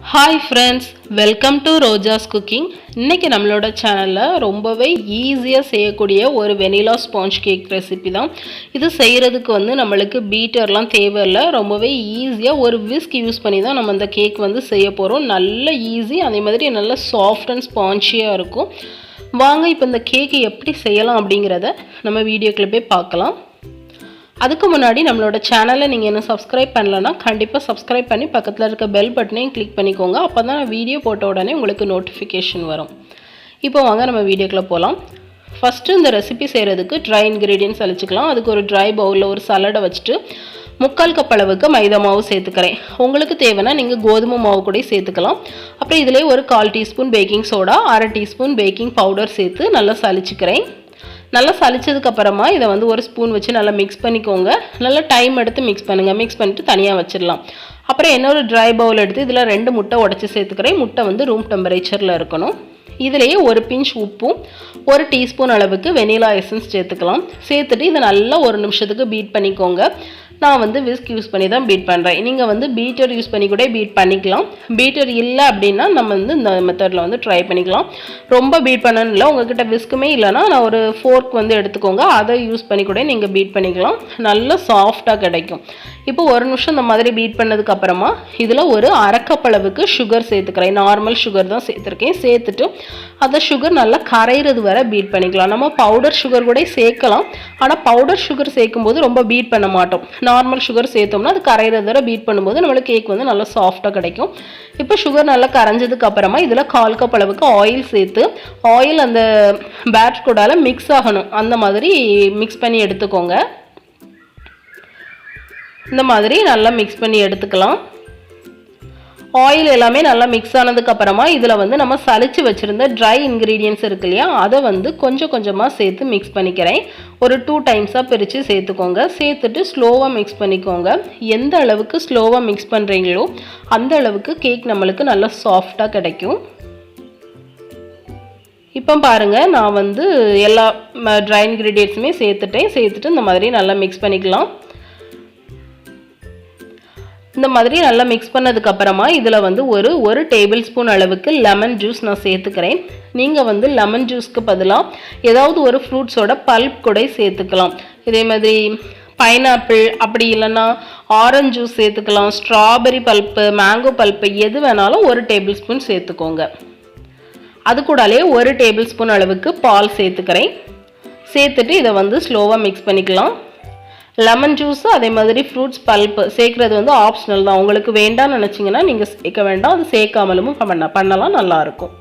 Hi friends, welcome to ROJAS cooking. இன்னைக்கு நம்மளோட சேனல்ல ரொம்பவே ஈஸியா செய்யக்கூடிய ஒரு வெனிலா ஸ்பாஞ்ச் கேக் ரெசிபி தான். இது செய்யிறதுக்கு நம்மளுக்கு பீட்டர்லாம் தேவையில்லை. ரொம்பவே ஈஸியா ஒரு விஸ்க் யூஸ் பண்ணி தான் நம்ம இந்த கேக் செய்ய போறோம். நல்ல ஈஸி, அதே மாதிரி நல்ல சாஃப்ட் அண்ட் ஸ்பாஞ்சியா இருக்கும். வாங்க இப்போ இந்த கேக் எப்படி செய்யலாம் அப்படிங்கறத நம்ம வீடியோக்குள்ள போய் பார்க்கலாம். அதுக்கு முன்னாடி நம்மளோட சேனலை நீங்கள் என்ன சப்ஸ்கிரைப் பண்ணலன்னா கண்டிப்பாக சப்ஸ்கிரைப் பண்ணி பக்கத்தில் இருக்க பெல் பட்டனையும் கிளிக் பண்ணிக்கோங்க. அப்போ தான் நான் வீடியோ போட்ட உடனே உங்களுக்கு நோட்டிஃபிகேஷன் வரும். இப்போ வாங்க நம்ம வீடியோக்குள்ளே போகலாம். ஃபஸ்ட்டு இந்த ரெசிபி செய்கிறதுக்கு ட்ரை இன்க்ரீடியன்ஸ் அழிச்சிக்கலாம். அதுக்கு ஒரு ட்ரை பவுலில் ஒரு சலடை வச்சுட்டு 3/4 கப் அளவுக்கு மைதா மாவு சேர்த்துக்கிறேன். உங்களுக்கு தேவைன்னா நீங்கள் கோதுமை மாவு கூட சேர்த்துக்கலாம். அப்புறம் இதிலே ஒரு 1/4 teaspoon baking soda, 1/2 teaspoon baking powder சேர்த்து நல்லா சலிச்சுக்கிறேன். நல்லா சலிச்சதுக்கு அப்புறமா இதை ஒரு ஸ்பூன் வச்சு நல்லா மிக்ஸ் பண்ணிக்கோங்க. நல்லா டைம் எடுத்து மிக்ஸ் பண்ணுங்கள். மிக்ஸ் பண்ணிட்டு தனியாக வச்சிடலாம். அப்புறம் இன்னொரு ட்ரை பவுல் எடுத்து இதில் 2 முட்டை உடச்சி சேர்த்துக்கிறேன். முட்டை ரூம் டெம்பரேச்சரில் இருக்கணும். இதிலேயே ஒரு பிஞ்ச் உப்பும் 1 டீஸ்பூன் அளவுக்கு வெனிலா எசன்ஸ் சேர்த்துக்கலாம். சேர்த்துட்டு இதை நல்லா 1 நிமிஷத்துக்கு பீட் பண்ணிக்கோங்க. நான் விஸ்க் யூஸ் பண்ணி தான் பீட் பண்ணுறேன். நீங்கள் பீட்டர் யூஸ் பண்ணி கூட பீட் பண்ணிக்கலாம். பீட்டர் இல்லை அப்படின்னா நம்ம இந்த மெத்தடில் ட்ரை பண்ணிக்கலாம். ரொம்ப பீட் பண்ணணும் இல்லை, உங்ககிட்ட விஸ்க்குமே இல்லைன்னா நான் ஒரு ஃபோர்க் எடுத்துக்கோங்க. அதை யூஸ் பண்ணி கூட நீங்கள் பீட் பண்ணிக்கலாம். நல்லா சாஃப்டாக கிடைக்கும். இப்போ 1 நிமிஷம் இந்த மாதிரி பீட் பண்ணதுக்கு அப்புறமா இதில் ஒரு 1/2 கப் அளவுக்கு சுகர் சேர்த்துக்கிறேன். நார்மல் சுகர் தான் சேர்த்துருக்கேன். சேர்த்துட்டு அந்த சுகர் நல்லா கரையிறது வரை பீட் பண்ணிக்கலாம். நம்ம பவுடர் சுகர் கூட சேர்க்கலாம். ஆனால் பவுடர் சுகர் சேர்க்கும் போது ரொம்ப பீட் பண்ண மாட்டோம். நார்மல் சுகர் சேர்த்தோம்னா அது கரையிறது வரை பீட் பண்ணும்போது நம்மளுக்கு கேக் நல்லா சாஃப்டாக கிடைக்கும். இப்போ சுகர் நல்லா கரைஞ்சதுக்கு அப்புறமா இதில் 1/4 கப் அளவுக்கு ஆயில் சேர்த்து, ஆயில் அந்த பேட்டர் கூடால மிக்ஸ் ஆகணும். அந்த மாதிரி மிக்ஸ் பண்ணி எடுத்துக்கோங்க. இந்த மாதிரி நல்லா மிக்ஸ் பண்ணி எடுத்துக்கலாம். ஆயில் எல்லாமே நல்லா மிக்ஸ் ஆனதுக்கு அப்புறமா இதில் நம்ம சலிச்சு வச்சிருந்த ட்ரை இன்க்ரீடியன்ஸ் இருக்கு இல்லையா, அதை கொஞ்சம் கொஞ்சமாக சேர்த்து மிக்ஸ் பண்ணிக்கிறேன். ஒரு 2 டைம்ஸாக பிரித்து சேர்த்துக்கோங்க. சேர்த்துட்டு ஸ்லோவாக மிக்ஸ் பண்ணிக்கோங்க. எந்த அளவுக்கு ஸ்லோவாக மிக்ஸ் பண்ணுறீங்களோ அந்த அளவுக்கு கேக் நம்மளுக்கு நல்லா சாஃப்டாக கிடைக்கும். இப்போ பாருங்கள், நான் எல்லா ட்ரை இன்க்ரீடியன்ஸுமே சேர்த்துட்டு இந்த மாதிரி நல்லா மிக்ஸ் பண்ணிக்கலாம். இந்த மாதிரி நல்லா மிக்ஸ் பண்ணதுக்கு அப்புறமா இதில் ஒரு டேபிள் ஸ்பூன் அளவுக்கு லெமன் ஜூஸ் நான் சேர்த்துக்கிறேன். நீங்கள் லெமன் ஜூஸ்க்கு பதிலாக ஏதாவது ஒரு ஃப்ரூட்ஸோட பல்ப் கூட சேர்த்துக்கலாம். இதே மாதிரி பைனாப்பிள், அப்படி இல்லைன்னா ஆரஞ்சு ஜூஸ் சேர்த்துக்கலாம். ஸ்ட்ராபெரி பல்ப்பு, மேங்கோ பல்ப்பு, எது வேணாலும் ஒரு டேபிள் ஸ்பூன் சேர்த்துக்கோங்க. அது கூடாலே 1 டேபிள் ஸ்பூன் அளவுக்கு பால் சேர்த்துக்கிறேன். சேர்த்துட்டு இதை ஸ்லோவாக மிக்ஸ் பண்ணிக்கலாம். லெமன் ஜூஸ் அதே மாதிரி ஃப்ரூட்ஸ் பல்ப்பு சேர்க்குறது ஆப்ஷனல் தான். உங்களுக்கு வேண்டாம்னு நினச்சிங்கன்னா நீங்கள் சேர்க்க வேண்டாம். அது சேர்க்காமலும் பண்ணலாம், நல்லாயிருக்கும்.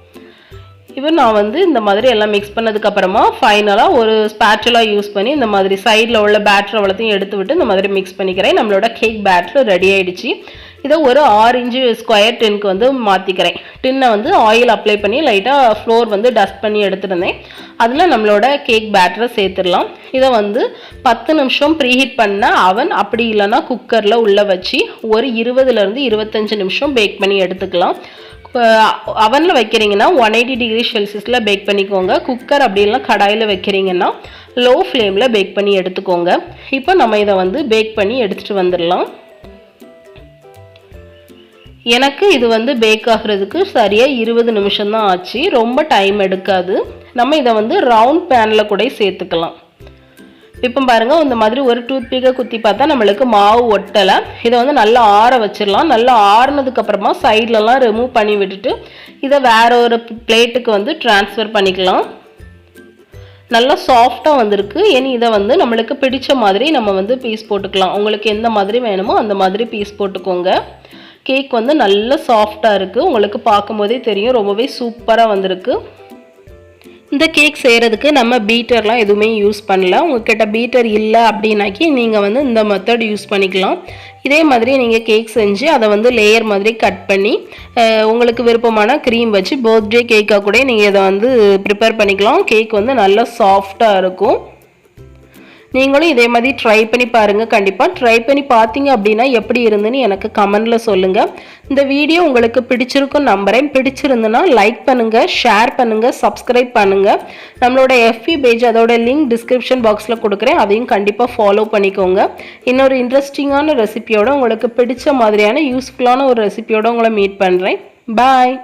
இப்போ நான் இந்த மாதிரி எல்லாம் மிக்ஸ் பண்ணதுக்கப்புறமா ஃபைனலாக ஒரு ஸ்பேச்சுலா யூஸ் பண்ணி இந்த மாதிரி சைடில் உள்ள பேட்டர் அவ்வளோத்தையும் எடுத்து விட்டு இந்த மாதிரி மிக்ஸ் பண்ணிக்கிறேன். நம்மளோட கேக் பேட்டர் ரெடி ஆகிடுச்சு. இதை ஒரு 6 இன்ச்சு ஸ்கொயர் டின்க்கு மாற்றிக்கிறேன். டின்னை ஆயில் அப்ளை பண்ணி லைட்டாக ஃப்ளோர் டஸ்ட் பண்ணி எடுத்துருந்தேன். அதில் நம்மளோட கேக் பேட்டரை சேர்த்துடலாம். இதை 10 நிமிஷம் ப்ரீஹீட் பண்ண அவன், அப்படி இல்லைன்னா குக்கரில் உள்ளே வச்சு ஒரு 20லேருந்து 25 நிமிஷம் பேக் பண்ணி எடுத்துக்கலாம். அவனில் வைக்கிறீங்கன்னா 180 டிகிரி செல்சியஸில் பேக் பண்ணிக்கோங்க. குக்கர் அப்படி இல்லைனா கடாயில் வைக்கிறீங்கன்னா லோ ஃப்ளேமில் பேக் பண்ணி எடுத்துக்கோங்க. இப்போ நம்ம இதை பேக் பண்ணி எடுத்துகிட்டு வந்துடலாம். எனக்கு இது பேக் ஆகிறதுக்கு சரியாக 20 நிமிஷம் தான் ஆச்சு. ரொம்ப டைம் எடுக்காது. நம்ம இதை ரவுண்ட் பேனில் கூட சேர்த்துக்கலாம். இப்போ பாருங்கள், இந்த மாதிரி ஒரு டூத்பிக்கை குத்தி பார்த்தா நம்மளுக்கு மாவு ஒட்டலை. இதை நல்லா ஆற வச்சிடலாம். நல்லா ஆறுனதுக்கப்புறமா சைட்லலாம் ரிமூவ் பண்ணி விட்டுட்டு இதை வேற ஒரு பிளேட்டுக்கு ட்ரான்ஸ்ஃபர் பண்ணிக்கலாம். நல்லா சாஃப்டாக வந்திருக்கு. இனி இதை நம்மளுக்கு பிடிச்ச மாதிரி நம்ம பீஸ் போட்டுக்கலாம். உங்களுக்கு எந்த மாதிரி வேணுமோ அந்த மாதிரி பீஸ் போட்டுக்கோங்க. கேக் நல்ல சாஃப்டாக இருக்குது. உங்களுக்கு பார்க்கும்போதே தெரியும், ரொம்பவே சூப்பராக வந்திருக்கு. இந்த கேக் செய்கிறதுக்கு நம்ம பீட்டர்லாம் எதுவுமே யூஸ் பண்ணல. உங்கள்கிட்ட பீட்டர் இல்லை அப்படின்னாக்கி நீங்கள் இந்த மெத்தட் யூஸ் பண்ணிக்கலாம். இதே மாதிரி நீங்கள் கேக் செஞ்சு அதை லேயர் மாதிரி கட் பண்ணி உங்களுக்கு விருப்பமான க்ரீம் வச்சு பர்த்டே கேக்காக கூட நீங்கள் இதை ப்ரிப்பேர் பண்ணிக்கலாம். கேக் நல்லா சாஃப்டாக இருக்கும். நீங்களும் இதே மாதிரி ட்ரை பண்ணி பாருங்கள். கண்டிப்பாக ட்ரை பண்ணி பார்த்தீங்க அப்படின்னா எப்படி இருந்துன்னு எனக்கு கமெண்டில் சொல்லுங்கள். இந்த வீடியோ உங்களுக்கு பிடிச்சிருக்கும் நம்புறேன். பிடிச்சிருந்துன்னா லைக் பண்ணுங்கள், ஷேர் பண்ணுங்கள், சப்ஸ்கிரைப் பண்ணுங்கள். நம்மளோட எஃபி பேஜ் அதோட லிங்க் டிஸ்கிரிப்ஷன் பாக்ஸில் கொடுக்குறேன், அதையும் கண்டிப்பாக ஃபாலோ பண்ணிக்கோங்க. இன்னொரு இன்ட்ரெஸ்டிங்கான ரெசிபியோட உங்களுக்கு பிடிச்ச மாதிரியான யூஸ்ஃபுல்லான ஒரு ரெசிபியோட உங்களை மீட் பண்ணுறேன். பாய்.